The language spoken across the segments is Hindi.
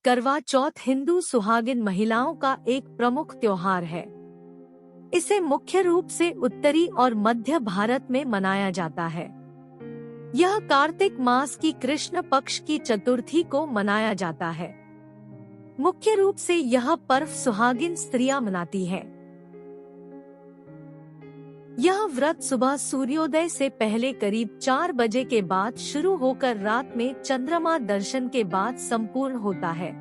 करवा चौथ हिंदू सुहागिन महिलाओं का एक प्रमुख त्योहार है। इसे मुख्य रूप से उत्तरी और मध्य भारत में मनाया जाता है। यह कार्तिक मास की कृष्ण पक्ष की चतुर्थी को मनाया जाता है। मुख्य रूप से यह पर्व सुहागिन स्त्रियां मनाती है। यह व्रत सुबह सूर्योदय से पहले करीब 4 बजे के बाद शुरू होकर रात में चंद्रमा दर्शन के बाद संपूर्ण होता है।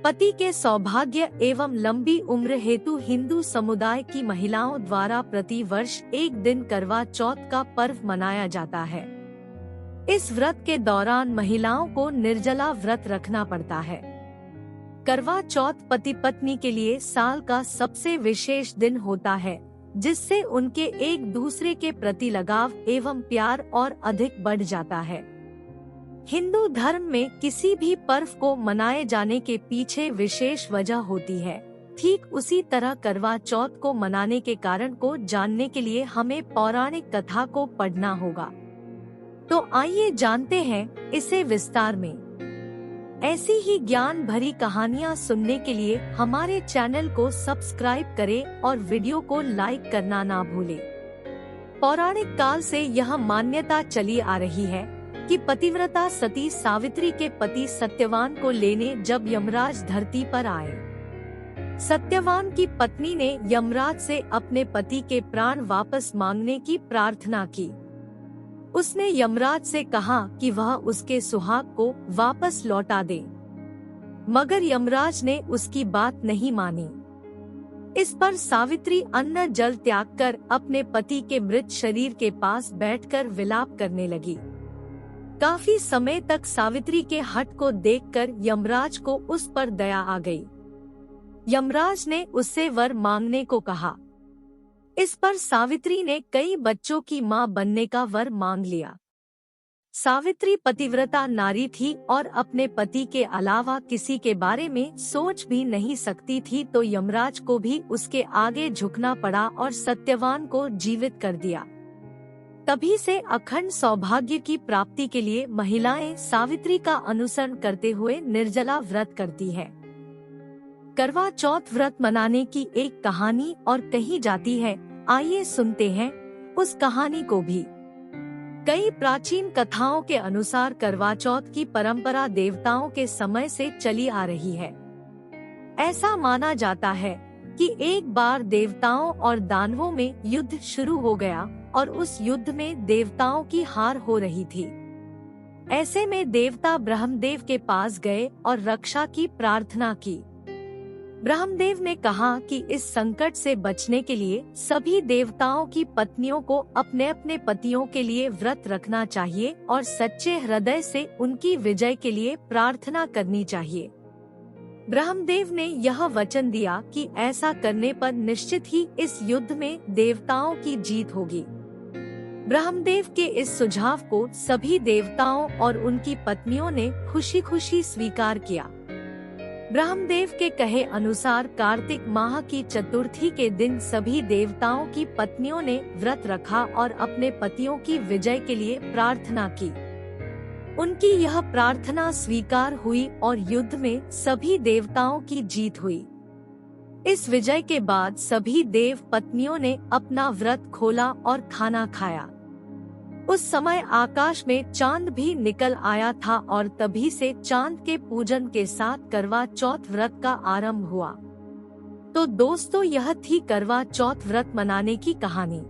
पति के सौभाग्य एवं लंबी उम्र हेतु हिंदू समुदाय की महिलाओं द्वारा प्रति वर्ष एक दिन करवा चौथ का पर्व मनाया जाता है। इस व्रत के दौरान महिलाओं को निर्जला व्रत रखना पड़ता है। करवा चौथ पति पत्नी के लिए साल का सबसे विशेष दिन होता है, जिससे उनके एक दूसरे के प्रति लगाव एवं प्यार और अधिक बढ़ जाता है। हिंदू धर्म में किसी भी पर्व को मनाए जाने के पीछे विशेष वजह होती है। ठीक उसी तरह करवा चौथ को मनाने के कारण को जानने के लिए हमें पौराणिक कथा को पढ़ना होगा। तो आइए जानते हैं इसे विस्तार में। ऐसी ही ज्ञान भरी कहानियाँ सुनने के लिए हमारे चैनल को सब्सक्राइब करें और वीडियो को लाइक करना ना भूलें। पौराणिक काल से यह मान्यता चली आ रही है कि पतिव्रता सती सावित्री के पति सत्यवान को लेने जब यमराज धरती पर आए, सत्यवान की पत्नी ने यमराज से अपने पति के प्राण वापस मांगने की प्रार्थना की। उसने यमराज से कहा कि वह उसके सुहाग को वापस लौटा दे, मगर यमराज ने उसकी बात नहीं मानी। इस पर सावित्री अन्न जल त्याग कर अपने पति के मृत शरीर के पास बैठकर विलाप करने लगी। काफी समय तक सावित्री के हठ को देखकर यमराज को उस पर दया आ गई। यमराज ने उससे वर मांगने को कहा। इस पर सावित्री ने कई बच्चों की मां बनने का वर मांग लिया। सावित्री पतिव्रता नारी थी और अपने पति के अलावा किसी के बारे में सोच भी नहीं सकती थी, तो यमराज को भी उसके आगे झुकना पड़ा और सत्यवान को जीवित कर दिया। तभी से अखंड सौभाग्य की प्राप्ति के लिए महिलाएं सावित्री का अनुसरण करते हुए निर्जला व्रत करती है। करवा चौथ व्रत मनाने की एक कहानी और कही जाती है। आइए सुनते हैं उस कहानी को भी। कई प्राचीन कथाओं के अनुसार करवा चौथ की परंपरा देवताओं के समय से चली आ रही है। ऐसा माना जाता है कि एक बार देवताओं और दानवों में युद्ध शुरू हो गया और उस युद्ध में देवताओं की हार हो रही थी। ऐसे में देवता ब्रह्मदेव के पास गए और रक्षा की प्रार्थना की। ब्रह्मदेव ने कहा कि इस संकट से बचने के लिए सभी देवताओं की पत्नियों को अपने अपने पतियों के लिए व्रत रखना चाहिए और सच्चे हृदय से उनकी विजय के लिए प्रार्थना करनी चाहिए। ब्रह्मदेव ने यह वचन दिया कि ऐसा करने पर निश्चित ही इस युद्ध में देवताओं की जीत होगी। ब्रह्मदेव के इस सुझाव को सभी देवताओं और उनकी पत्नियों ने खुशी खुशी स्वीकार किया। ब्रह्मदेव के कहे अनुसार कार्तिक माह की चतुर्थी के दिन सभी देवताओं की पत्नियों ने व्रत रखा और अपने पतियों की विजय के लिए प्रार्थना की। उनकी यह प्रार्थना स्वीकार हुई और युद्ध में सभी देवताओं की जीत हुई। इस विजय के बाद सभी देव पत्नियों ने अपना व्रत खोला और खाना खाया। उस समय आकाश में चांद भी निकल आया था और तभी से चांद के पूजन के साथ करवा चौथ व्रत का आरंभ हुआ। तो दोस्तों, यह थी करवा चौथ व्रत मनाने की कहानी।